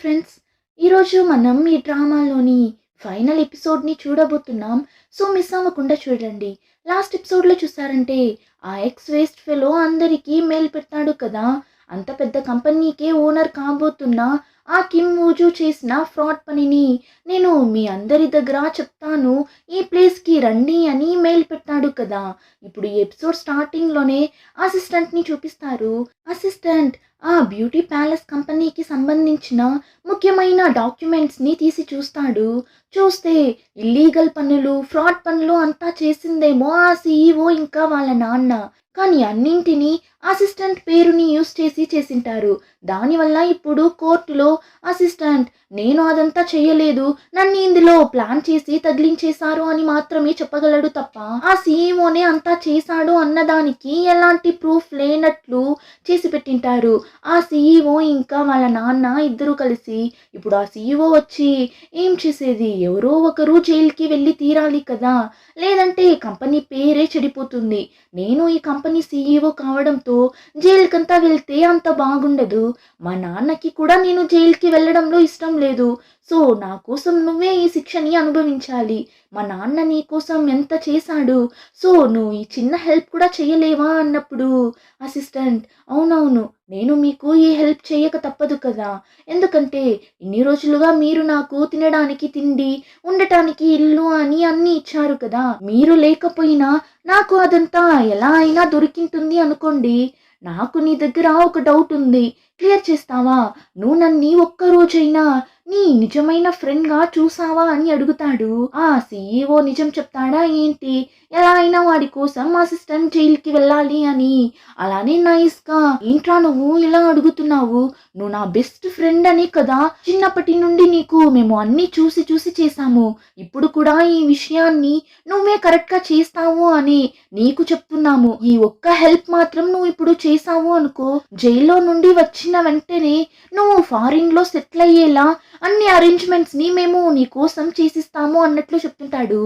Friends, ఈరోజు మనం ఈ డ్రామాలోని ఫైనల్ ఎపిసోడ్ని చూడబోతున్నాం. సో మిస్ అవ్వకుండా చూడండి. లాస్ట్ ఎపిసోడ్లో చూసారంటే ఆ ఎక్స్ వేస్ట్ ఫెలో అందరికీ మెయిల్ పెట్టాడు కదా. అంత పెద్ద కంపెనీకే ఓనర్ కాబోతున్న ఆ కిమ్ వూజు చేసిన ఫ్రాడ్ పనిని నేను మీ అందరి దగ్గర చెప్తాను, ఈ ప్లేస్కి రండి అని మెయిల్ పెట్టాడు కదా. ఇప్పుడు ఈ ఎపిసోడ్ స్టార్టింగ్లోనే అసిస్టెంట్ని చూపిస్తారు. అసిస్టెంట్ ఆ బ్యూటీ ప్యాలెస్ కంపెనీకి సంబంధించిన ముఖ్యమైన డాక్యుమెంట్స్ని తీసి చూస్తాడు. చూస్తే ఇల్లీగల్ పనులు, ఫ్రాడ్ పనులు అంతా చేసిందేమో ఆ సీఈఓ ఇంకా వాళ్ళ నాన్న. కానీ అన్నింటినీ అసిస్టెంట్ పేరుని యూస్ చేసి చేసింటారు. దానివల్ల ఇప్పుడు కోర్టులో అసిస్టెంట్ నేను అదంతా చేయలేదు, నన్ను ఇందులో ప్లాన్ చేసి తగిలించేశారు అని మాత్రమే చెప్పగలడు తప్ప ఆ సీఈఓనే అంతా చేశాడు అన్నదానికి ఎలాంటి ప్రూఫ్ లేనట్లు చేసి పెట్టింటారు. ఆ సీఈఓ ఇంకా వాళ్ళ నాన్న ఇద్దరు కలిసి ఇప్పుడు ఆ సీఈఓ వచ్చి ఏం చేసేది, ఎవరో ఒకరు జైలుకి వెళ్ళి తీరాలి కదా, లేదంటే కంపెనీ పేరే చెడిపోతుంది. నేను ఈ కంపెనీ సీఈఓ కావడంతో జైలుకంతా వెళ్తే అంత బాగుండదు. మా నాన్నకి కూడా నేను జైలుకి వెళ్ళడంలో ఇష్టం లేదు. సో నా కోసం నువ్వే ఈ శిక్షని అనుభవించాలి. మా నాన్న నీ కోసం ఎంత చేశాడు, సో నువ్వు ఈ చిన్న హెల్ప్ కూడా చేయలేవా అన్నప్పుడు అసిస్టెంట్ అవునవును, నేను మీకు ఈ హెల్ప్ చేయక తప్పదు కదా, ఎందుకంటే ఇన్ని రోజులుగా మీరు నాకు తినడానికి తిండి, ఉండటానికి ఇల్లు అని అన్నీ ఇచ్చారు కదా. మీరు లేకపోయినా నాకు అదంతా ఎలా అయినా దొరికింటుంది అనుకోండి. నాకు నీ దగ్గర ఒక డౌట్ ఉంది, క్లియర్ చేస్తావా? నువ్వు నన్ను ఒక్క రోజైనా నీ నిజమైన ఫ్రెండ్గా చూసావా అని అడుగుతాడు. ఆ సీఈఓ నిజం చెప్తాడా ఏంటి, ఎలా అయినా వాడి కోసం అసిస్టెంట్ జైలుకి వెళ్ళాలి అని. అలానే నైస్గా ఏంట్రా నువ్వు ఇలా అడుగుతున్నావు, నువ్వు నా బెస్ట్ ఫ్రెండ్ అని కదా, చిన్నప్పటి నుండి నీకు మేము అన్ని చూసి చూసి చేశాము. ఇప్పుడు కూడా ఈ విషయాన్ని నువ్వే కరెక్ట్గా చేస్తావు అని నీకు చెప్తున్నాము. ఈ ఒక్క హెల్ప్ మాత్రం నువ్వు ఇప్పుడు చేసావు అనుకో, జైల్లో నుండి వచ్చిన వెంటనే నువ్వు ఫారిన్ లో సెటిల్ అయ్యేలా అన్ని అరేంజ్మెంట్స్ ని మేము నీ కోసం చేసిస్తాము అన్నట్లు చెప్తుంటాడు.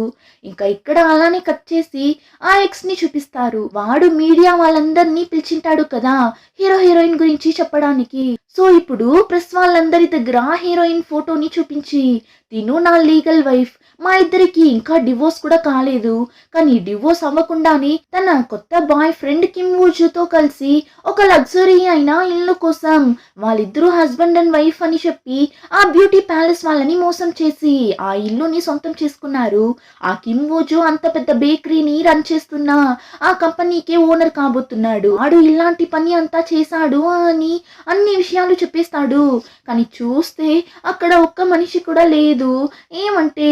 ఇంకా ఇక్కడ అలానే కట్ చేసి ఆ ఎక్స్ ని చూపిస్తారు. వాడు మీడియా వాళ్ళందరినీ పిలిచింటాడు కదా హీరో హీరోయిన్ గురించి చెప్పడానికి. సో ఇప్పుడు ప్రెస్ వాళ్ళందరి దగ్గర హీరోయిన్ ఫోటోని చూపించి తిను నా లీగల్ వైఫ్, మా ఇద్దరికి ఇంకా డివోర్స్ కూడా కాలేదు, కానీ డివోర్స్ అవ్వకుండానే తన కొత్త బాయ్ ఫ్రెండ్ కిమ్ వూజుతో కలిసి ఒక లగ్జరీ అయిన ఇల్లు కోసం వాళ్ళిద్దరూ హస్బెండ్ అండ్ వైఫ్ అని చెప్పి ఆ బ్యూటీ ప్యాలెస్ వాళ్ళని మోసం చేసి ఆ ఇల్లుని సొంతం చేసుకున్నారు. ఆ కిమ్ వూజు అంత పెద్ద బేకరీని రన్ చేస్తున్న ఆ కంపెనీకే ఓనర్ కాబోతున్నాడు. వాడు ఇలాంటి పని అంతా చేశాడు అని అన్ని విషయాలు చెప్పేస్తాడు. కానీ చూస్తే అక్కడ ఒక్క మనిషి కూడా లేదు. ఏమంటే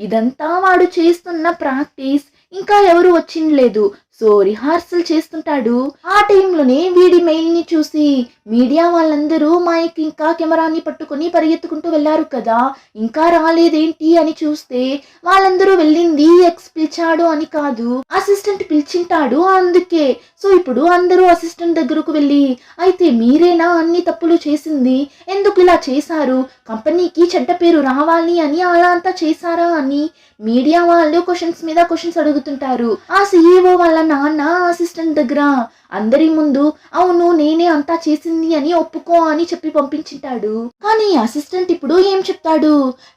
ఇదంతా వాడు చేస్తున్న ప్రాక్టీస్, ఇంకా ఎవరు వచ్చిండలేదు. సో రిహార్సల్ చేస్తుంటాడు. ఆ టైంలోనే వీడి మెయిల్ ని చూసి మీడియా వాళ్ళందరూ మైక్ ఇంకా కెమెరాని పట్టుకుని పరిగెత్తుకుంటూ వెళ్ళారు కదా, ఇంకా రాలేదేంటి అని చూస్తే వాళ్ళందరూ వెళ్ళింది ఎక్స్ పిలిచాడు అని కాదు, అసిస్టెంట్ పిలిచింటాడు అందుకే. సో ఇప్పుడు అందరూ అసిస్టెంట్ దగ్గరకు వెళ్ళి అయితే మీరేనా అన్ని తప్పులు చేసింది, ఎందుకు ఇలా చేశారు, కంపెనీకి చెడ్డ పేరు రావాలి అని అలా అంతా చేశారా అని మీడియా వాళ్ళు క్వశ్చన్స్ మీద క్వశ్చన్స్ అడుగుతుంటారు. ఆ సీఈఓ వాళ్ళ నాన్న అసిస్టెంట్ దగ్గర అందరి ముందు అవును నేనే అంతా చేసింది అని ఒప్పుకో అని చెప్పి పంపించింటాడు. కానీ అసిస్టెంట్ ఇప్పుడు ఏం చెప్తాడు,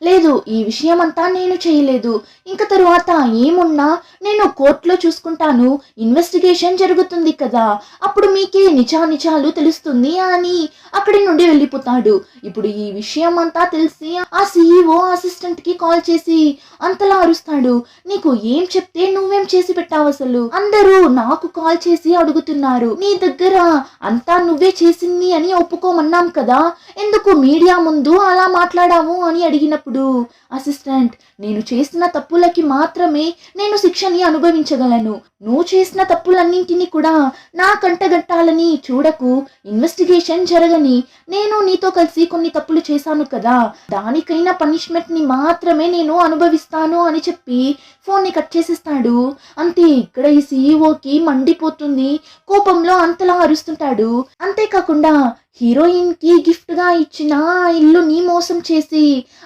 లేదు ఈ విషయం అంతా నేను చేయలేదు, ఇంకా తరువాత ఏమున్నా నేను కోర్టులో చూసుకుంటాను, ఇన్వెస్టిగేషన్ జరుగుతుంది కదా అప్పుడు మీకే నిజాలు తెలుస్తుంది అని అక్కడి నుండి వెళ్ళిపోతాడు. ఇప్పుడు ఈ విషయం అంతా తెలిసి ఆ సీఈఓ అసిస్టెంట్ కి కాల్ చేసి అంతలా అరుస్తాడు, నీకు ఏం చెప్తే నువ్వేం చేసి పెట్టావు, అసలు అందరూ నాకు కాల్ చేసి అడుగుతున్నారు, నీ దగ్గర అంతా నువ్వే చేసింది అని ఒప్పుకోమన్నాం కదా, ఎందుకు మీడియా ముందు అలా మాట్లాడావు అని అడిగినప్పుడు అసిస్టెంట్ నేను చేసిన తప్పులకి మాత్రమే నేను శిక్షని అనుభవించగలను, నువ్వు చేసిన తప్పులన్నింటినీ కూడా నా కంటగట్టాలని చూడకు, ఇన్వెస్టిగేషన్ జరగని నేను నీతో కలిసి కొన్ని తప్పులు చేశాను కదా, దానికైనా పనిష్మెంట్ ని మాత్రమే నేను అనుభవిస్తాను అని చెప్పి ఫోన్ ని కట్ చేసేస్తాడు. అంతే ఇక్కడ ఈ సీఈఓకి మండిపోతుంది, కోపంలో అంతలా అరుస్తుంటాడు. అంతేకాకుండా హీరోయిన్ కి గిఫ్ట్ గా ఇచ్చిన ఇల్లుని మోసం చేసి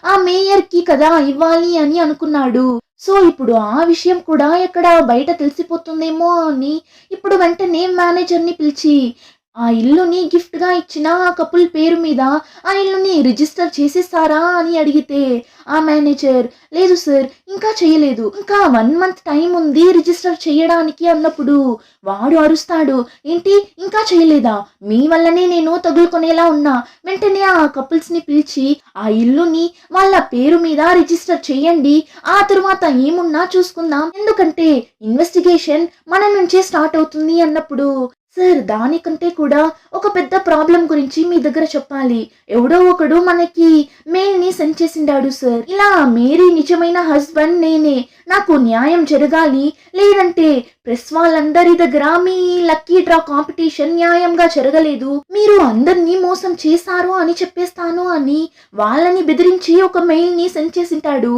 ఆ మేయర్ కి కదా ఇవ్వాలి అని అనుకున్నాడు. సో ఇప్పుడు ఆ విషయం కూడా ఎక్కడ బయట తెలిసిపోతుందేమో అని ఇప్పుడు వెంటనే మేనేజర్ ని పిలిచి ఆ ఇల్లుని గిఫ్ట్ గా ఇచ్చిన ఆ కపుల్ పేరు మీద ఆ ఇల్లుని రిజిస్టర్ చేసేసారా అని అడిగితే ఆ మేనేజర్ లేదు సార్ ఇంకా చేయలేదు, ఇంకా 1 మంత్ టైం ఉంది రిజిస్టర్ చేయడానికి అన్నప్పుడు వాడు అరుస్తాడు, ఏంటి ఇంకా చేయలేదా, మీ వల్లనే నేను తగులుకునేలా ఉన్నా, వెంటనే ఆ కపుల్స్ ని పిలిచి ఆ ఇల్లుని వాళ్ళ పేరు మీద రిజిస్టర్ చేయండి, ఆ తరువాత ఏమున్నా చూసుకుందాం, ఎందుకంటే ఇన్వెస్టిగేషన్ మన నుంచే స్టార్ట్ అవుతుంది అన్నప్పుడు సార్ దానికంటే కూడా ఒక పెద్ద ప్రాబ్లం గురించి మీ దగ్గర చెప్పాలి, ఎవడో ఒకడు మనకి మెయిల్ ని సెండ్ చేసిండాడు సార్, ఇలా మేరీ నిజమైన హస్బెండ్ నేనే, నాకు న్యాయం జరగాలి, లేదంటే ప్రెస్ వాళ్ళందరి దగ్గర మీ లక్కీ డ్రా కాంపిటీషన్ న్యాయంగా జరగలేదు, మీరు అందరినీ మోసం చేశారు అని చెప్పేస్తాను అని వాళ్ళని బెదిరించి ఒక మెయిల్ ని సెండ్ చేసింటాడు.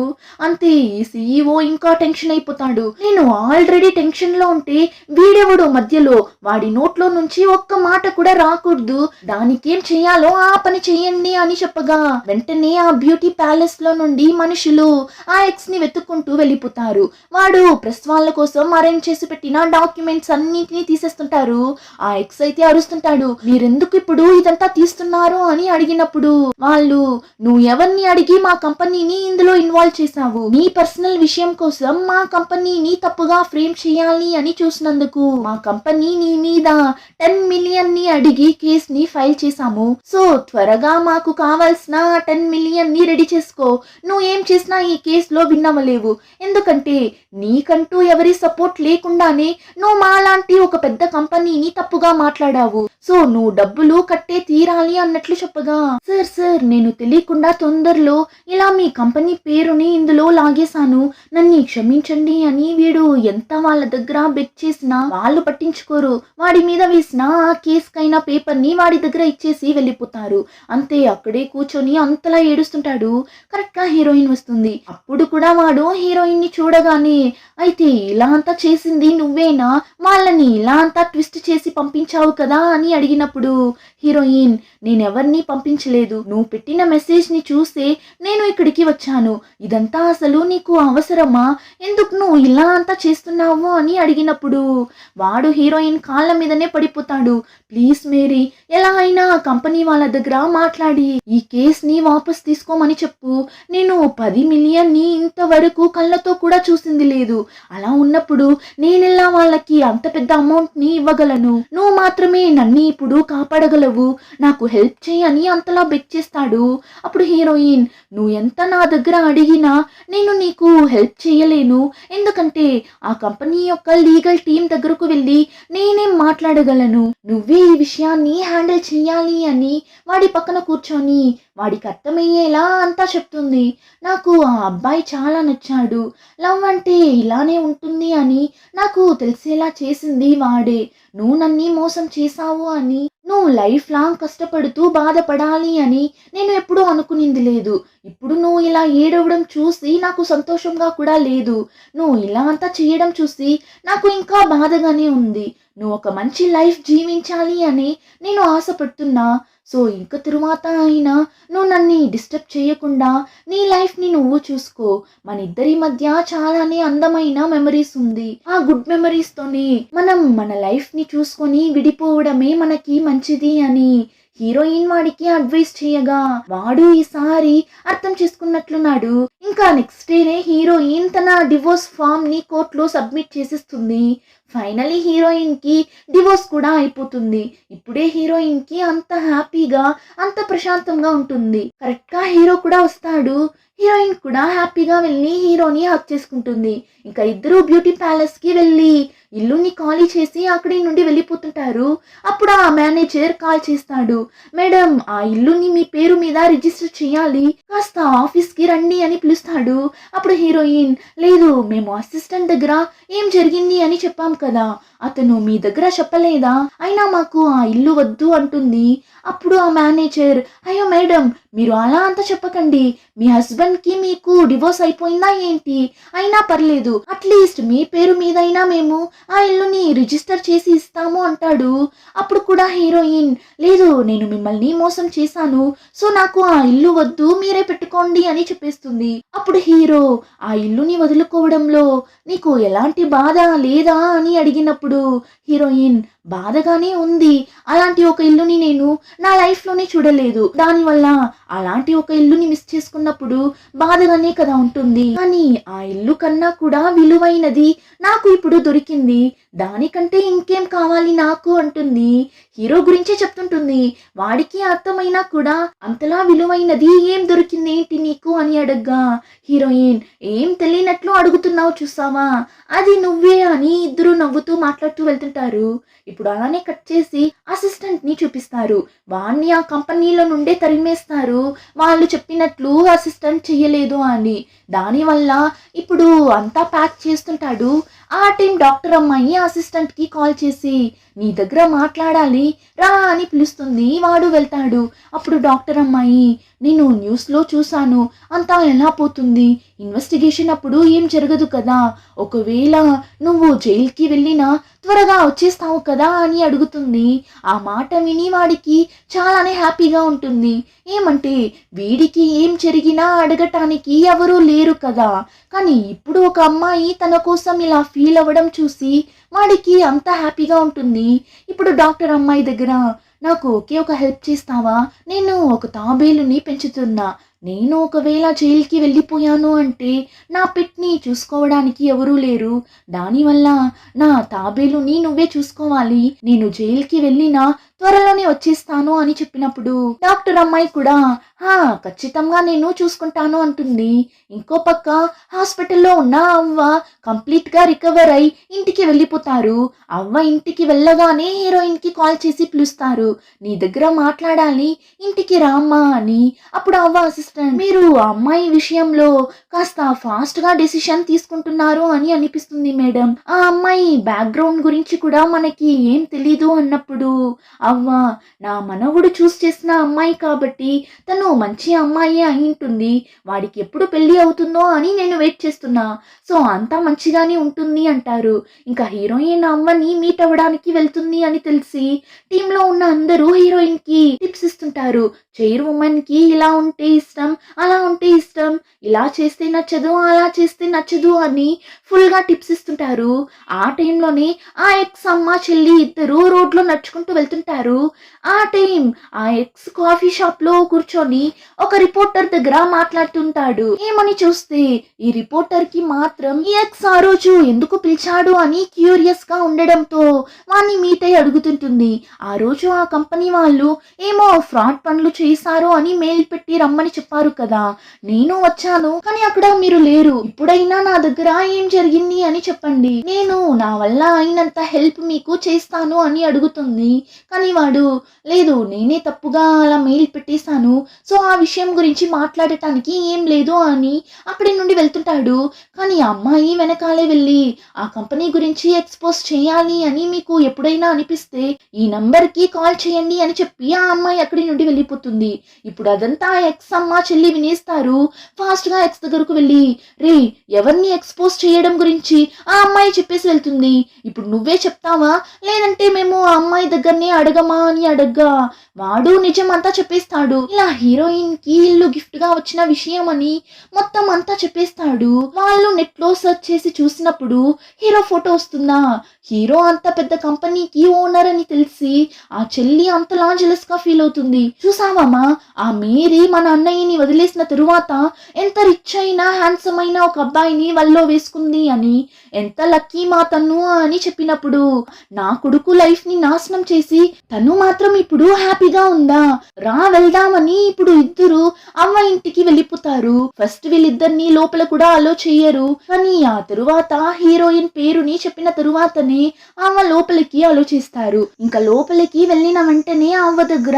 అంతే ఈ సీఈఓ ఇంకా టెన్షన్ అయిపోతాడు, నేను ఆల్రెడీ టెన్షన్ లో ఉంటే వీడెవడో మధ్యలో వాడి నోట్లో నుంచి ఒక్క మాట కూడా రాకూడదు, దానికేం చెయ్యాలో ఆ పని చెయ్యండి అని చెప్పగా వెంటనే ఆ బ్యూటీ ప్యాలెస్ లో నుండి మనుషులు ఆ ఎక్స్ ని వెతుక్కుంటూ వెళ్ళిపోతారు. వాడు ప్రెస్ వాళ్ళ కోసం అరేంజ్ చేసి పెట్టిన డాక్యుమెంట్స్ అన్నిటినీ తీసేస్తుంటారు. ఆ ఎక్స్ అయితే అరుస్తుంటాడు, మీరెందుకు ఇప్పుడు ఇదంతా తీస్తున్నారు అని అడిగినప్పుడు వాళ్ళు నువ్వు ఎవరిని అడిగి మా కంపెనీని ఇందులో ఇన్వాల్వ్ చేశావు, నీ పర్సనల్ విషయం కోసం మా కంపెనీని తప్పుగా ఫ్రేమ్ చేయాలి అని చూసినందుకు మా కంపెనీ నీ మీద 10 మిలియన్ ని అడిగి కేస్ ని ఫైల్ చేశాము, సో త్వరగా మాకు కావాల్సిన 10 మిలియన్ ని రెడీ చేసుకో, నువ్వు ఏం చేసినా ఈ కేసులో విన్ అవ్వలేవు, ఎందుకంటే నీకంటూ ఎవరి సపోర్ట్ లేకుండానే నువ్వు మాలాంటి ఒక పెద్ద కంపెనీని తప్పుగా మాట్లాడావు, సో నువ్వు డబ్బులు కట్టే తీరాలి అన్నట్లు చెప్పగా సార్ సార్ నేను తెలియకుండా తొందరలో ఇలా మీ కంపెనీ పేరుని ఇందులో లాగేశాను, నన్ను క్షమించండి అని వీడు ఎంత వాళ్ళ దగ్గర బెట్ చేసినా వాళ్ళు పట్టించుకోరు, వాడి మీద వేసిన ఆ కేసుకైనా పేపర్ ని వాడి దగ్గర ఇచ్చేసి వెళ్ళిపోతారు. అంతే అక్కడే కూర్చొని అంతలా ఏడుస్తుంటాడు. కరెక్ట్ గా హీరోయిన్ వస్తుంది, అప్పుడు కూడా వాడు హీరోయిన్ ని చూడగానే అయితే ఇలా అంతా చేసింది నువ్వేనా, వాళ్ళని ఇలా అంతా ట్విస్ట్ చేసి పంపించావు కదా అని అడిగినప్పుడు హీరోయిన్ నేనెవరిని పంపించలేదు, నువ్వు పెట్టిన మెసేజ్ ని చూసే నేను ఇక్కడికి వచ్చాను, ఇదంతా అసలు నీకు అవసరమా, ఎందుకు నువ్వు ఇలా అంతా చేస్తున్నావు అని అడిగినప్పుడు వాడు హీరోయిన్ కాళ్ళ మీదనే పడిపోతాడు, ప్లీజ్ మేరీ ఎలా అయినా కంపెనీ వాళ్ళ దగ్గర మాట్లాడి ఈ కేస్ ని వాపస్ తీసుకోమని చెప్పు, నేను 10 మిలియన్ ని ఇంతవరకు కళ్ళతో కూడా చూసింది లేదు, అలా ఉన్నప్పుడు నేనెలా వాళ్ళకి అంత పెద్ద అమౌంట్ ని ఇవ్వగలను, నువ్వు మాత్రమే నన్ను ఇప్పుడు కాపాడగలవు, నాకు హెల్ప్ చేయని అంతలా బెక్ చేస్తాడు. అప్పుడు హీరోయిన్ నువ్వు ఎంత నా దగ్గర అడిగినా నేను నీకు హెల్ప్ చేయలేను, ఎందుకంటే ఆ కంపెనీ యొక్క లీగల్ టీం దగ్గరకు వెళ్ళి నేనేం మాట్లాడగలను, నువ్వే ఈ విషయాన్ని హ్యాండిల్ చేయాలి అని వాడి పక్కన కూర్చొని వాడికి అర్థమయ్యేలా అంతా చెప్తుంది. నాకు ఆ అబ్బాయి చాలా నచ్చాడు, లవ్ అంటే ఇలానే ఉంటుంది అని నాకు తెలిసేలా చేసింది వాడే, నువ్వు నన్ను మోసం చేశావు అని, నువ్వు లైఫ్ లాంగ్ కష్టపడుతూ బాధపడాలి అని నేను ఎప్పుడూ అనుకునింది లేదు, ఇప్పుడు నువ్వు ఇలా ఏడవడం చూసి నాకు సంతోషంగా కూడా లేదు, నువ్వు ఇలా అంతా చేయడం చూసి నాకు ఇంకా బాధగానే ఉంది, నువ్వు ఒక మంచి లైఫ్ జీవించాలి అని నేను ఆశపడుతున్నా, సో ఇంక తరువాత అయినా నువ్వు నన్ను డిస్టర్బ్ చేయకుండా నీ లైఫ్ని నువ్వు చూసుకో, మన ఇద్దరి మధ్య చాలానే అందమైన మెమరీస్ ఉంది, ఆ గుడ్ మెమరీస్తోనే మనం మన లైఫ్ని చూసుకొని విడిపోవడమే మనకి మంచిది అని హీరోయిన్ వాడికి అడ్వైస్ చేయగా వాడు ఈసారి అర్థం చేసుకున్నట్లున్నాడు. ఇంకా నెక్స్ట్ డేనే హీరోయిన్ తన డివోర్స్ ఫామ్ ని కోర్టులో సబ్మిట్ చేసేస్తుంది. ఫైనలీ హీరోయిన్ కి డివోర్స్ కూడా అయిపోతుంది. ఇప్పుడే హీరోయిన్ కి అంత హ్యాపీగా అంత ప్రశాంతంగా ఉంటుంది. కరెక్ట్ గా హీరో కూడా వస్తాడు. హీరోయిన్ కూడా హ్యాపీగా వెళ్ళి హీరోని హక్ చేసుకుంటుంది. ఇంకా ఇద్దరు బ్యూటీ ప్యాలెస్ కి వెళ్ళి ఇల్లుని ఖాళీ చేసి అక్కడి నుండి వెళ్ళిపోతుంటారు. అప్పుడు ఆ మేనేజర్ కాల్ చేస్తాడు, మేడం ఆ ఇల్లుని మీ పేరు మీద రిజిస్టర్ చేయాలి, కాస్త ఆఫీస్ కి రండి అని పిలుస్తాడు. అప్పుడు హీరోయిన్ లేదు, మేము అసిస్టెంట్ దగ్గర ఏం జరిగింది అని చెప్పాం కదా, అతను మీ దగ్గర చెప్పలేదా, అయినా మాకు ఆ ఇల్లు వద్దు అంటుంది. అప్పుడు ఆ మేనేజర్ అయ్యో మేడం మీరు అలా అంతా చెప్పకండి, మీ హస్బెండ్ కి మీకు డివోర్స్ అయిపోయిందా ఏంటి, అయినా పర్లేదు అట్లీస్ట్ మీ పేరు మీదైనా మేము ఆ ఇల్లుని రిజిస్టర్ చేసి ఇస్తాము అంటాడు. అప్పుడు కూడా హీరోయిన్ లేదు నేను మిమ్మల్ని మోసం చేశాను, సో నాకు ఆ ఇల్లు వద్దు మీరే పెట్టుకోండి అని చెప్పేస్తుంది. అప్పుడు హీరో ఆ ఇల్లుని వదులుకోవడంలో నీకు ఎలాంటి బాధ లేదా అని అడిగినప్పుడు హీరోయిన్ బాధగానే ఉంది. అలాంటి ఒక ఇల్లుని నేను నా లైఫ్లోనే చూడలేదు. దానివల్ల అలాంటి ఒక ఇల్లుని మిస్ చేసుకున్నప్పుడు బాధగానే కదా ఉంటుంది. కానీ ఆ ఇల్లు కన్నా కూడా విలువైనది నాకు ఇప్పుడు దొరికింది. దానికంటే ఇంకేం కావాలి నాకు అంటుంది. హీరో గురించే చెప్తుంటుంది. వాడికి అర్థమైనా కూడా అంతలా విలువైనది ఏం దొరికింది ఏంటి నీకు అని అడగ్గా హీరోయిన్ ఏం తెలియనట్లు అడుగుతున్నావు చూసావా, అది నువ్వే అని ఇద్దరు నవ్వుతూ మాట్లాడుతూ వెళ్తుంటారు. ఇప్పుడు అలానే కట్ చేసి అసిస్టెంట్ ని చూపిస్తారు. వాణ్ణి ఆ కంపెనీలో నుండే తరిమేస్తారు. వాళ్ళు చెప్పినట్లు అసిస్టెంట్ చెయ్యలేదు అని. దానివల్ల ఇప్పుడు అంతా ప్యాక్ చేస్తుంటాడు. ఆ టైం డాక్టర్ అమ్మాయి అసిస్టెంట్ కి కాల్ చేసి నీ దగ్గర మాట్లాడాలి రా అని పిలుస్తుంది. వాడు వెళ్తాడు. అప్పుడు డాక్టర్ అమ్మాయి నేను న్యూస్లో చూశాను, అంతా ఎలా పోతుంది, ఇన్వెస్టిగేషన్ అప్పుడు ఏం జరగదు కదా, ఒకవేళ నువ్వు జైలుకి వెళ్ళినా త్వరగా వచ్చేస్తావు కదా అని అడుగుతుంది. ఆ మాట విని వాడికి చాలానే హ్యాపీగా ఉంటుంది. ఏమంటే వీడికి ఏం జరిగినా అడగటానికి ఎవరూ లేరు కదా. కానీ ఇప్పుడు ఒక అమ్మాయి తన కోసం ఇలా ఫీల్ అవ్వడం చూసి వాడికి అంత హ్యాపీగా ఉంటుంది. ఇప్పుడు డాక్టర్ అమ్మాయి దగ్గర నాకు ఒకే ఒక హెల్ప్ చేస్తావా, నేను ఒక తాబేలుని పెంచుతున్నా. నేను ఒకవేళ జైలుకి వెళ్ళిపోయాను అంటే నా పెట్ని చూసుకోవడానికి ఎవరూ లేరు. దానివల్ల నా తాబేలుని నువ్వే చూసుకోవాలి. నేను జైలుకి వెళ్ళినా త్వరలోనే వచ్చేస్తాను అని చెప్పినప్పుడు డాక్టర్ అమ్మాయి కూడా ఖచ్చితంగా నేను చూసుకుంటాను అంటుంది. ఇంకో పక్క హాస్పిటల్లో ఉన్న అవ్వ కంప్లీట్ గా రికవర్ అయి ఇంటికి వెళ్ళిపోతారు. అవ్వ ఇంటికి వెళ్ళగానే హీరోయిన్ కి కాల్ చేసి పిలుస్తారు. నీ దగ్గర మాట్లాడాలి, ఇంటికి రామ్మా అని. అప్పుడు అవ్వ అసిస్టెంట్ మీరు ఆ అమ్మాయి విషయంలో కాస్త ఫాస్ట్ గా డెసిషన్ తీసుకుంటున్నారు అని అనిపిస్తుంది మేడం. ఆ అమ్మాయి బ్యాక్గ్రౌండ్ గురించి కూడా మనకి ఏం తెలీదు అన్నప్పుడు అవ్వ నా మనవుడు చూస్ చేసిన అమ్మాయి కాబట్టి తను మంచి అమ్మాయి అయి ఉంటుంది. వాడికి ఎప్పుడు పెళ్లి అవుతుందో అని నేను వెయిట్ చేస్తున్నా. సో అంతా మంచిగానే ఉంటుంది అంటారు. ఇంకా హీరోయిన్ అవ్వని మీట్ అవ్వడానికి వెళ్తుంది అని తెలిసి టీంలో ఉన్న అందరూ హీరోయిన్ కి టిప్స్ ఇస్తుంటారు. చైర్ ఉమెన్ కి ఇలా ఉంటే ఇష్టం, అలా ఉంటే ఇష్టం, ఇలా చేస్తే నచ్చదు, అలా చేస్తే నచ్చదు అని ఫుల్ గా టిప్స్ ఇస్తుంటారు. ఆ టైంలోనే ఆ ఎక్స్ అమ్మ చెల్లి ఇద్దరు రోడ్లో నడుచుకుంటూ వెళ్తుంటారు. ఆ టైం ఆ ఎక్స్ కాఫీ షాప్ లో కూర్చొని ఒక రిపోర్టర్ దగ్గర మాట్లాడుతుంటాడు. ఏమని చూస్తే ఈ రిపోర్టర్ కి మాత్రం ఈ ఎక్స్ ఆ రోజు ఎందుకు పిలిచాడు అని క్యూరియస్ గా ఉండడంతో వాణ్ణి మీట్ అయి అడుగుతుంటుంది. ఆ రోజు ఆ కంపెనీ వాళ్ళు ఏమో ఫ్రాడ్ పనులు చేశారు అని మెయిల్ పెట్టి రమ్మని చెప్పారు కదా, నేను వచ్చాను కానీ అక్కడ మీరు లేరు. ఇప్పుడైనా నా దగ్గర ఏం జరిగింది అని చెప్పండి, నేను నా వల్ల అయినంత హెల్ప్ మీకు చేస్తాను అని అడుగుతుంది. కానీ వాడు లేదు, నేనే తప్పుగా అలా మెయిల్ పెట్టేశాను, సో ఆ విషయం గురించి మాట్లాడటానికి ఏం లేదు అని అక్కడి నుండి వెళ్తుంటాడు. కానీ ఆ అమ్మాయి వెనకాలే వెళ్ళి ఆ కంపెనీ గురించి ఎక్స్పోజ్ చేయాలి అని మీకు ఎప్పుడైనా అనిపిస్తే ఈ నంబర్ కి కాల్ చేయండి అని చెప్పి ఆ అమ్మాయి అక్కడి నుండి వెళ్ళిపోతుంది. ఇప్పుడు అదంతా ఎక్స్ అమ్మ చెల్లి వినేస్తారు. ఫాస్ట్ గా ఎక్స్ దగ్గరకు వెళ్ళి రే ఎవరిని ఎక్స్పోజ్ చేయడం గురించి ఆ అమ్మాయి చెప్పేసి వెళ్తుంది. ఇప్పుడు నువ్వే చెప్తావా లేదంటే మేము ఆ అమ్మాయి దగ్గరనే అడగమా అని అడగ్గా వాడు నిజం అంతా చెప్పేస్తాడు. ఇలా హీరోయిన్ కి ఇల్లు గిఫ్ట్ గా వచ్చిన విషయం అని మొత్తం అంతా చెప్పేస్తాడు. వాళ్ళు నెట్ లో సెర్చ్ చేసి చూసినప్పుడు హీరో ఫోటో వస్తుందా. హీరో అంత పెద్ద కంపెనీకి ఓనర్ అని తెలిసి ఆ చెల్లి అంతలా జెలస్ గా ఫీల్ అవుతుంది. చూసావమ్మా ఆ మేరీ మన అన్నయ్యని వదిలేసిన తరువాత ఎంత రిచ్ అయినా హ్యాండ్సమ్ అయిన ఒక అబ్బాయిని వల్లో వేసుకుంది అని, ఎంత లక్కీ మా తను అని చెప్పినప్పుడు నా కొడుకు లైఫ్ ని నాశనం చేసి తను మాత్రం ఇప్పుడు హ్యాపీగా ఉందా, రా వెళ్దామని ఇప్పుడు ఇద్దరు అవ్వ ఇంటికి వెళ్ళిపోతారు. ఫస్ట్ వీళ్ళిద్దరిని లోపల కూడా అలో చెయ్యరు. కానీ ఆ తరువాత హీరోయిన్ పేరుని చెప్పిన తరువాతనే అవ్వ లోపలికి అలో చేస్తారు. ఇంకా లోపలికి వెళ్ళిన వెంటనే అవ్వ దగ్గర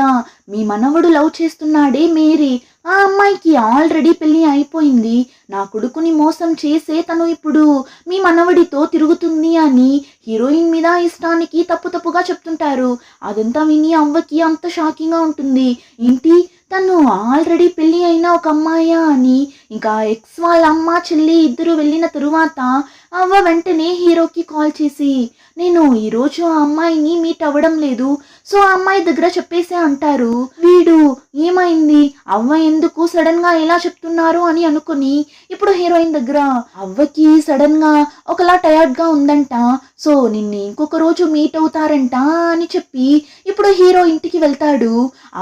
మీ మనవడు లవ్ చేస్తున్నాడే మేరీ, ఆ అమ్మాయికి ఆల్రెడీ పెళ్లి అయిపోయింది, నా కొడుకుని మోసం చేసే తను ఇప్పుడు మీ మనవడితో తిరుగుతుంది అని హీరోయిన్ మీద ఇష్టానికి తప్పుగా చెప్తుంటారు. అదంతా విని అవ్వకి అంత షాకింగ్ గా ఉంటుంది. ఏంటి తను ఆల్రెడీ పెళ్లి అయిన ఒక అమ్మాయా అని. ఇంకా ఎక్స్ వాళ్ళ అమ్మ చెల్లి ఇద్దరు వెళ్ళిన తరువాత అవ్వ వెంటనే హీరోకి కాల్ చేసి నేను ఈరోజు ఆ అమ్మాయిని మీట్ అవ్వడం లేదు, సో ఆ అమ్మాయి దగ్గర చెప్పేసే అంటారు. వీడు ఏమైంది, అవ్వ ఎందుకు సడన్ గా ఇలా చెప్తున్నారు అని అనుకుని ఇప్పుడు హీరోయిన్ దగ్గర అవ్వకి సడన్ గా ఒకలా టయర్డ్ గా ఉందంట. సో నిన్ను ఇంకొక రోజు మీట్ అవుతారంట అని చెప్పి ఇప్పుడు హీరో ఇంటికి వెళ్తాడు.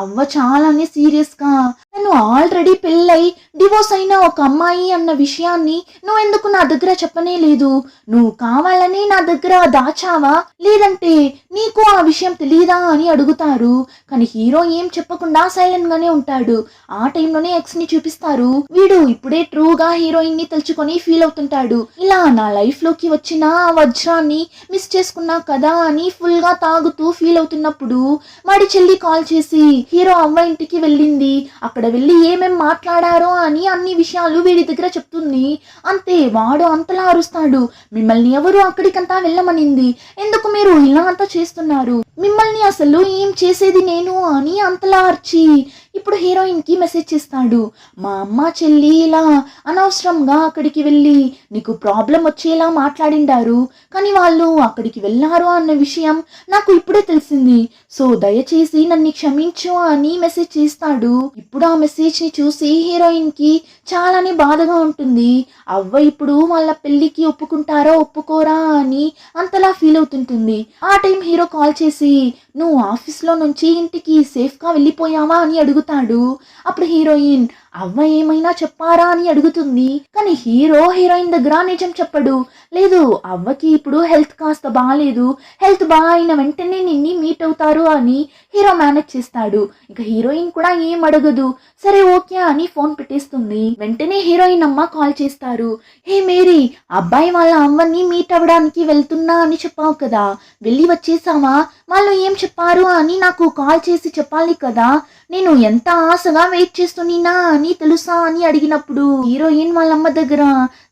అవ్వ చాలానే సీరియస్ గా తను ఆల్రెడీ పెళ్ళై డివోర్స్ అయిన ఒక అమ్మాయి అన్న విషయాన్ని నువ్వెందుకు నా దగ్గర చెప్పనే లేదు, నువ్వు కావాలని నా దగ్గర దాచావా, లేదంటే నీకు ఆ విషయం తెలీదా అని అడుగుతారు. కానీ హీరో ఏం చెప్పకుండా సైలెంట్ గానే ఉంటాడు. ఆ టైంలోనే ఎక్స్ ని చూపిస్తారు. వీడు ఇప్పుడే ట్రూగా హీరోయిన్ ని తలుచుకొని ఫీల్ అవుతుంటాడు. ఇలా నా లైఫ్ లోకి వచ్చిన ఆ వజ్రాన్ని మిస్ చేసుకున్నా కదా అని ఫుల్ గా తాగుతూ ఫీల్ అవుతున్నప్పుడు వాడి చెల్లి కాల్ చేసి హీరో అవ్వ ఇంటికి వెళ్ళింది, అక్కడ వెళ్ళి ఏమేం మాట్లాడారో అని అన్ని విషయాలు వీడి దగ్గర చెప్తుంది. అంతే వాడు అంతలా అరుస్తాడు, మిమ్మల్ని ఎవరు అక్కడికంతా వెళ్ళమనింది, ఎందుకు మీరు ఇలా అంతా చేస్తున్నారు, మిమ్మల్ని అసలు ఏం చేసేది నేను అని అంతలా అర్చి ఇప్పుడు హీరోయిన్ కి మెసేజ్ చేస్తాడు. మా అమ్మ చెల్లి ఇలా అనవసరంగా అక్కడికి వెళ్ళి నీకు ప్రాబ్లం వచ్చేలా మాట్లాడిండారు, కానీ వాళ్ళు అక్కడికి వెళ్ళారు అన్న విషయం నాకు ఇప్పుడే తెలిసింది, సో దయచేసి నన్ను క్షమించు అని మెసేజ్ చేస్తాడు. ఇప్పుడు ఆ మెసేజ్ ని చూసి హీరోయిన్ కి చాలానే బాధగా ఉంటుంది. అవ్వ ఇప్పుడు వాళ్ళ పెళ్లికి ఒప్పుకుంటారా ఒప్పుకోరా అని అంతలా ఫీల్ అవుతుంటుంది. ఆ టైం హీరో కాల్ చేసి నువ్వు ఆఫీస్లో నుంచి ఇంటికి సేఫ్గా వెళ్ళిపోయావా అని అడుగుతాడు. అప్పుడు హీరోయిన్ అవ్వ ఏమైనా చెప్పారా అని అడుగుతుంది. కానీ హీరో హీరోయిన్ దగ్గర నిజం చెప్పడు. లేదు, అవ్వకి ఇప్పుడు హెల్త్ కాస్త బాగాలేదు, హెల్త్ బాగా అయిన వెంటనే నిన్ని మీట్ అవుతారు అని హీరో మేనేజ్ చేస్తాడు. ఇక హీరోయిన్ కూడా ఏం అడగదు, సరే ఓకే అని ఫోన్ పెట్టేస్తుంది. వెంటనే హీరోయిన్ అమ్మ కాల్ చేస్తారు. హే మేరీ, అబ్బాయి వాళ్ళ అవ్వని మీట్ అవ్వడానికి వెళ్తున్నా అని చెప్పావు కదా, వెళ్ళి వచ్చేసావా, వాళ్ళు ఏం చెప్పారు అని నాకు కాల్ చేసి చెప్పాలి కదా, నేను ఎంత ఆశగా వెయిట్ చేస్తున్నా అని తెలుసా అని అడిగినప్పుడు హీరోయిన్ వాళ్ళ అమ్మ దగ్గర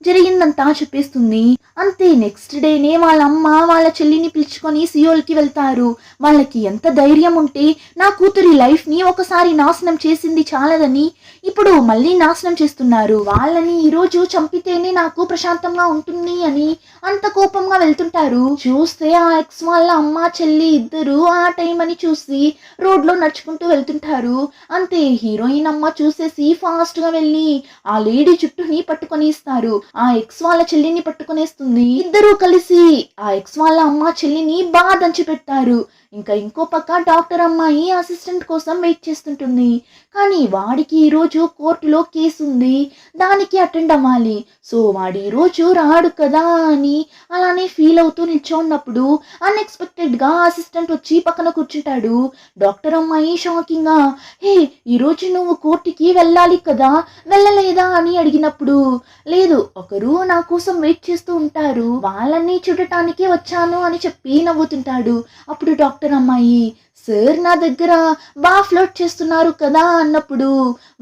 జరిగిందంతా చెప్పేస్తుంది. అంతే నెక్స్ట్ డేనే వాళ్ళ అమ్మ వాళ్ళ చెల్లిని పిలుచుకొని సియోల్కి వెళ్తారు. వాళ్ళకి ఎంత ధైర్యం ఉంటే నా కూతురి లైఫ్ ని ఒకసారి నాశనం చేసింది చాలదని ఇప్పుడు మళ్ళీ నాశనం చేస్తున్నారు, వాళ్ళని ఈరోజు చంపితేనే నాకు ప్రశాంతంగా ఉంటుంది అని అంత కోపంగా వెళ్తుంటారు. చూస్తే ఆ ఎక్స్ వాళ్ళ అమ్మ చెల్లి ఇద్దరు ఆ టైం అని చూసి రోడ్లో నడుచుకుంటూ వెళ్తుంటారు. అంతే హీరోయిన్ అమ్మ చూసేసి ఫాస్ట్ గా వెళ్ళి ఆ లేడీ చుట్టూని పట్టుకొని ఇస్తారు. ఆ ఎక్స్ వాళ్ళ చెల్లిని పట్టుకునేస్తుంది. ఇద్దరు కలిసి ఆ ఎక్స్ వాళ్ళ అమ్మ చెల్లిని బాగా దంచి పెట్టారు. ఇంకా ఇంకో పక్క డాక్టర్ అమ్మాయి అసిస్టెంట్ కోసం వెయిట్ చేస్తుంటుంది. కానీ వాడికి ఈరోజు కోర్టులో కేసు ఉంది, దానికి అటెండ్ అవ్వాలి, సో వాడు ఈరోజు రాడు కదా అని అలానే ఫీల్ అవుతూ నిల్చున్నప్పుడు అన్ఎక్స్పెక్టెడ్ గా అసిస్టెంట్ వచ్చి పక్కన కూర్చుంటాడు. డాక్టర్ అమ్మాయి షాకింగ్ గా హే ఈరోజు నువ్వు కోర్టుకి వెళ్ళాలి కదా, వెళ్ళలేదా అని అడిగినప్పుడు లేదు, ఒకరు నా కోసం వెయిట్ చేస్తూ ఉంటారు, వాళ్ళని చూడటానికే వచ్చాను అని చెప్పి నవ్వుతుంటాడు. అప్పుడు డాక్టర్ అమ్మాయి సార్ నా దగ్గర బాగా ఫ్లోట్ చేస్తున్నారు కదా అన్నప్పుడు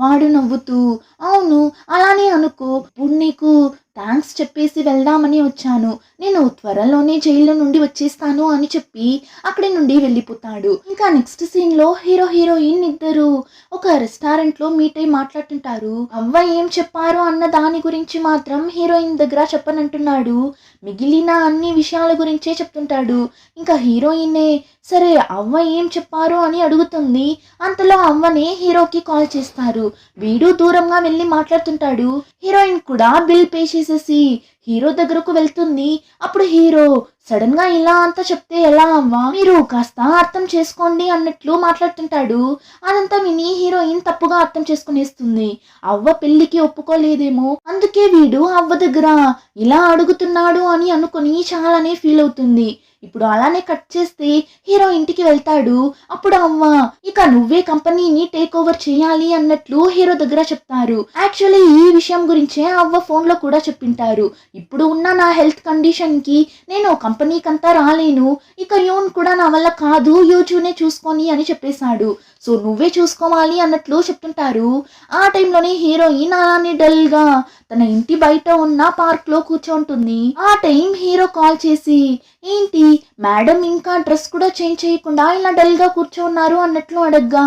వాడు నవ్వుతూ అవును అలానే అనుకో, ఇప్పుడు నీకు థ్యాంక్స్ చెప్పేసి వెళ్దామని వచ్చాను, నేను త్వరలోనే జైల్లో నుండి వచ్చేస్తాను అని చెప్పి అక్కడి నుండి వెళ్ళిపోతాడు. ఇంకా నెక్స్ట్ సీన్ లో హీరో హీరోయిన్ ఇద్దరు ఒక రెస్టారెంట్ లో మీట్ అయి మాట్లాడుతుంటారు. అవ్వ ఏం చెప్పారు అన్న దాని గురించి మాత్రం హీరోయిన్ దగ్గర చెప్పనంటున్నాడు, మిగిలిన అన్ని విషయాల గురించే చెప్తుంటాడు. ఇంకా హీరోయిన్నే సరే అవ్వ ఏం చెప్పారు అని అడుగుతుంది. అంతలో అవ్వనే హీరోకి కాల్ చేస్తారు. వీడు దూరంగా వెళ్ళి మాట్లాడుతుంటాడు. హీరోయిన్ కూడా బిల్ పే చేసేసి హీరో దగ్గరకు వెళ్తుంది. అప్పుడు హీరో సడన్ గా ఇలా అంతా చెప్తే ఎలా అవ్వ, మీరు కాస్త అర్థం చేసుకోండి అన్నట్లు మాట్లాడుతుంటాడు. అదంతా విని హీరోయిన్ తప్పుగా అర్థం చేసుకునేస్తుంది. అవ్వ పెళ్లికి ఒప్పుకోలేదేమో, అందుకే వీడు అవ్వ దగ్గర ఇలా అడుగుతున్నాడు అని అనుకుని చాలానే ఫీల్ అవుతుంది. ఇప్పుడు అలానే కట్ చేస్తే హీరో ఇంటికి వెళ్తాడు. అప్పుడు అవ్వ ఇక నువ్వే కంపెనీని టేక్ ఓవర్ చేయాలి అన్నట్లు హీరో దగ్గర చెప్తారు. యాక్చువల్లీ ఈ విషయం గురించే అవ్వ ఫోన్ లో కూడా చెప్పింటారు. ఇప్పుడు ఉన్న నా హెల్త్ కండిషన్ కి నేను కంపెనీకంతా రాలేను, ఇక యూన్ కూడా నా వల్ల కాదు, యూజునే చూసుకొని అని చెప్పేశాడు. సో నువ్వే చూసుకోవాలి అన్నట్లు చెప్తుంటారు. ఆ టైంలోనే హీరోయిన్ అలానే డల్ గా తన ఇంటి బయట ఉన్న పార్క్ లో కూర్చోంటుంది. ఆ టైం హీరో కాల్ చేసి ఏంటి మేడం ఇంకా డ్రెస్ కూడా చేంజ్ చేయకుండా ఇలా డల్ గా కూర్చోన్నారు అన్నట్లు అడగ్గా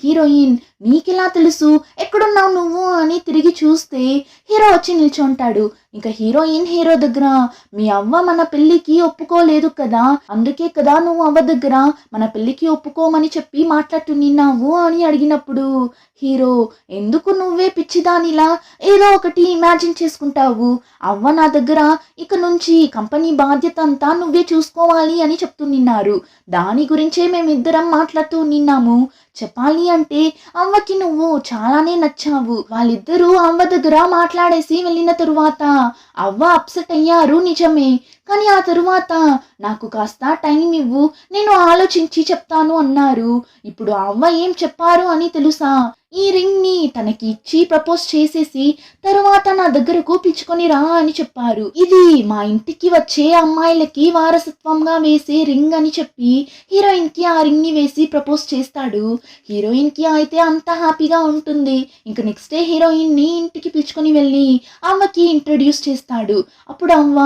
హీరోయిన్ నీకెలా తెలుసు, ఎక్కడున్నావు నువ్వు అని తిరిగి చూస్తే హీరో వచ్చి నిల్చుంటాడు. ఇంకా హీరోయిన్ హీరో దగ్గర మీ అవ్వ మన పెళ్లికి ఒప్పుకోలేదు కదా, అందుకే కదా నువ్వు అవ్వ దగ్గర మన పెళ్లికి ఒప్పుకోమని చెప్పి మాట్లాడుతున్నావు అని అడిగినప్పుడు హీరో ఎందుకు నువ్వే పిచ్చిదానిలా ఏదో ఒకటి ఇమాజిన్ చేసుకుంటావు, అవ్వ నా దగ్గర ఇక నుంచి కంపెనీ బాధ్యత అంతా నువ్వే చూసుకోవాలి అని చెప్తున్నారు. దాని గురించే మేమిద్దరం మాట్లాడుతూ నిన్నాము. చెప్పాలి అంటే అవ్వకి నువ్వు చాలానే నచ్చావు. వాళ్ళిద్దరూ అవ్వ దగ్గర మాట్లాడేసి వెళ్ళిన తరువాత అవ్వ అప్సెట్ అయ్యారు నిజమే, కానీ ఆ తరువాత నాకు కాస్త టైం ఇవ్వు, నేను ఆలోచించి చెప్తాను అన్నారు. ఇప్పుడు అవ్వ ఏం చెప్పారు అని తెలుసా, ఈ రింగ్ ని తనకి ఇచ్చి ప్రపోజ్ చేసేసి తరువాత నా దగ్గరకు పిలుచుకొని రా అని చెప్పారు. ఇది మా ఇంటికి వచ్చే అమ్మాయిలకి వారసత్వంగా వేసే రింగ్ అని చెప్పి హీరోయిన్ కి ఆ రింగ్ ని వేసి ప్రపోజ్ చేస్తాడు. హీరోయిన్ కి అయితే అంత హ్యాపీగా ఉంటుంది. ఇంక నెక్స్ట్ డే హీరోయిన్ ని ఇంటికి పిలుచుకొని వెళ్ళి అవ్వకి ఇంట్రడ్యూస్ చేస్తాడు. అప్పుడు అవ్వ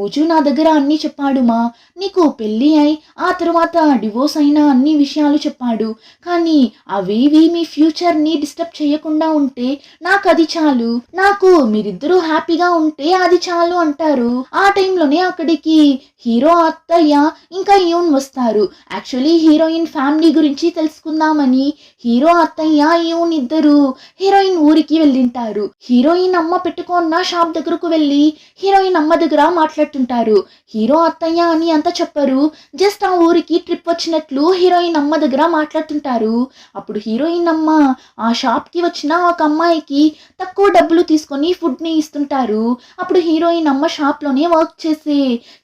ఊజు నా దగ్గర అన్ని చెప్పాడు మా, నీకు పెళ్ళి అయి ఆ తర్వాత డివోర్స్ అయిన అన్ని విషయాలు చెప్పాడు, కానీ అవేవి మీ ఫ్యూచర్ ని డిస్టర్బ్ చేయకుండా ఉంటే నాకు అది చాలు, నాకు మీరిద్దరూ హ్యాపీగా ఉంటే అది చాలు అంటారు. ఆ టైంలోనే అక్కడికి హీరో అత్తయ్య ఇంకా యూన్ వస్తారు. యాక్చువల్లీ హీరోయిన్ ఫ్యామిలీ గురించి తెలుసుకుందామని హీరో అత్తయ్య యూన్ ఇద్దరు హీరోయిన్ ఊరికి వెళ్ళింటారు. హీరోయిన్ అమ్మ పెట్టుకున్న షాప్ దగ్గరకు వెళ్ళి హీరోయిన్ అమ్మ దగ్గర మాట్లాడుతుంటారు. హీరో అత్తయ్య అని అంత చెప్పరు, జస్ట్ ఆ ఊరికి ట్రిప్ వచ్చినట్లు హీరోయిన్ అమ్మ దగ్గర మాట్లాడుతుంటారు. అప్పుడు హీరోయిన్ అమ్మ ఆ షాప్ కి వచ్చిన ఒక అమ్మాయికి తక్కువ డబ్బులు తీసుకొని ఫుడ్ ని ఇస్తుంటారు. అప్పుడు హీరోయిన్ అమ్మ షాప్ లోనే వర్క్ చేసే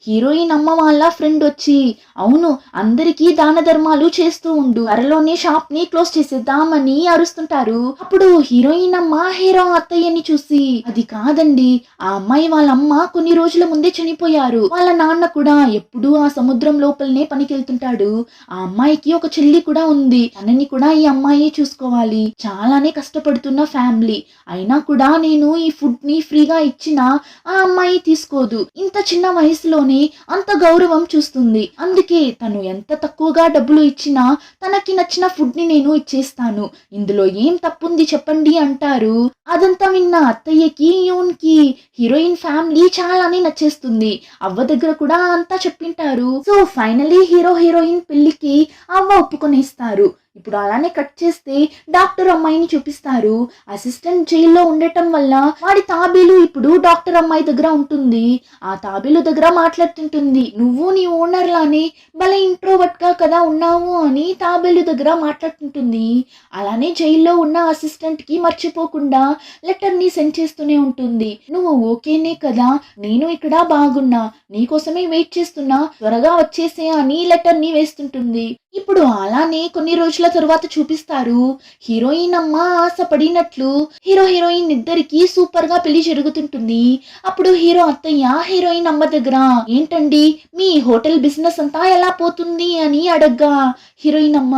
హీరోయిన్ అమ్మ వాళ్ళ ఫ్రెండ్ వచ్చి అవును అందరికీ దాన ధర్మాలు చేస్తూ ఉండు, త్వరలోనే షాప్ ని క్లోజ్ చేసేద్దామని అరుస్తుంటారు. అప్పుడు హీరోయిన్ అమ్మ హీరో అత్తయ్యని చూసి అది కాదండి, ఆ అమ్మాయి వాళ్ళ అమ్మ కొన్ని రోజుల ముందే చనిపోయారు, వాళ్ళ నాన్న కూడా ఎప్పుడూ ఆ సముద్రం లోపలనే పనికెళ్తుంటాడు, ఆ అమ్మాయికి ఒక చెల్లి కూడా ఉంది, తనని కూడా ఈ అమ్మాయి చూసుకోవాలి, చాలానే కష్టపడుతున్న ఫ్యామిలీ, అయినా కూడా నేను ఈ ఫుడ్ ని ఫ్రీగా ఇచ్చినా ఆ అమ్మాయి తీసుకోదు, ఇంత చిన్న వయసులోనే అంత గౌరవం చూస్తుంది, అందుకే తను ఎంత తక్కువగా డబ్బులు ఇచ్చినా తనకి నచ్చిన ఫుడ్ ని నేను ఇచ్చేస్తాను, ఇందులో ఏం తప్పుంది చెప్పండి అంటారు. అదంతా విన్న అత్తయ్యకి యూన్ కి హీరోయిన్ ఫ్యామిలీ చాలానే నచ్చేస్తుంది. అవ్వ దగ్గర కూడా అంతా చెప్పింటారు. సో ఫైనలీ హీరో హీరోయిన్ పెళ్లికి అవ్వ ఒప్పుకొనేస్తారు. ఇప్పుడు అలానే కట్ చేస్తే డాక్టర్ అమ్మాయిని చూపిస్తారు. అసిస్టెంట్ జైల్లో ఉండటం వల్ల వాడి తాబేలు ఇప్పుడు డాక్టర్ అమ్మాయి దగ్గర ఉంటుంది. ఆ తాబేలు దగ్గర మాట్లాడుతుంటుంది, నువ్వు నీ ఓనర్ లానే భలే ఇంట్రోవర్ట్ గా కదా ఉన్నావు అని తాబేలు దగ్గర మాట్లాడుతుంటుంది. అలానే జైల్లో ఉన్న అసిస్టెంట్ కి మర్చిపోకుండా లెటర్ ని సెండ్ చేస్తూనే ఉంటుంది. నువ్వు ఓకేనే కదా, నేను ఇక్కడ బాగున్నా, నీకోసమే వెయిట్ చేస్తున్నా, త్వరగా వచ్చేసే అని లెటర్ ని వేస్తుంటుంది. ఇప్పుడు అలానే కొన్ని రోజుల తరువాత చూపిస్తారు. హీరోయిన్ అమ్మ ఆశపడినట్లు హీరో హీరోయిన్ ఇద్దరికి సూపర్ గా పెళ్లి జరుగుతుంటుంది. అప్పుడు హీరో అత్తయ్య హీరోయిన్ అమ్మ దగ్గర ఏంటండి మీ హోటల్ బిజినెస్ అంతా ఎలా పోతుంది అని అడగ్గా హీరోయిన్ అమ్మ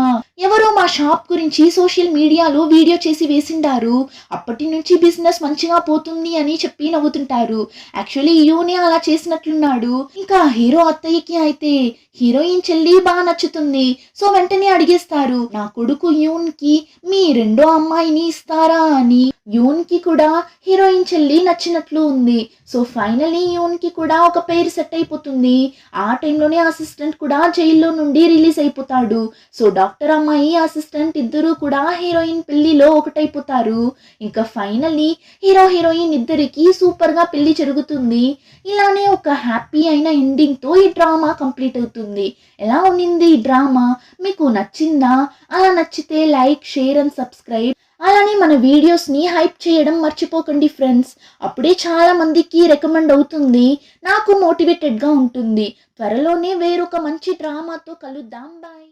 ఎవరో మా షాప్ గురించి సోషల్ మీడియాలో వీడియో చేసి వేసిండారు, అప్పటి నుంచి బిజినెస్ మంచిగా పోతుంది అని చెప్పి నవ్వుతుంటారు. యాక్చువల్లీ యూనే అలా చేసినట్లున్నాడు. ఇంకా హీరో అత్తయ్యకి అయితే హీరోయిన్ చెల్లి బాగా నచ్చుతుంది. సో వెంటనే అడిగేస్తారు, నా కొడుకు యూన్ కి మీ రెండో అమ్మాయిని ఇస్తారా అని. యూన్ కి కూడా హీరోయిన్ చెల్లి నచ్చినట్లు ఉంది. సో ఫైనలీ యూన్ కి కూడా ఒక పేరు సెట్ అయిపోతుంది. ఆ టైంలోనే అసిస్టెంట్ కూడా జైల్లో నుండి రిలీజ్ అయిపోతాడు. సో డాక్టర్ అమ్మాయి అసిస్టెంట్ ఇద్దరు కూడా హీరోయిన్ పెళ్లిలో ఒకటైపోతారు. ఇంకా ఫైనలీ హీరో హీరోయిన్ ఇద్దరికి సూపర్ గా పెళ్లి జరుగుతుంది. ఇలానే ఒక హ్యాపీ అయిన ఎండింగ్ తో ఈ డ్రామా కంప్లీట్ అవుతుంది. ఎలా ఉన్నింది ఈ డ్రామా, మీకు నచ్చిందా? అలా నచ్చితే లైక్, షేర్ అండ్ సబ్స్క్రైబ్. అలానే మన వీడియోస్ని హైప్ చేయడం మర్చిపోకండి ఫ్రెండ్స్, అప్పుడే చాలా మందికి రికమెండ్ అవుతుంది, నాకు మోటివేటెడ్గా ఉంటుంది. త్వరలోనే వేరొక మంచి డ్రామాతో కలుద్దాం. బాయ్.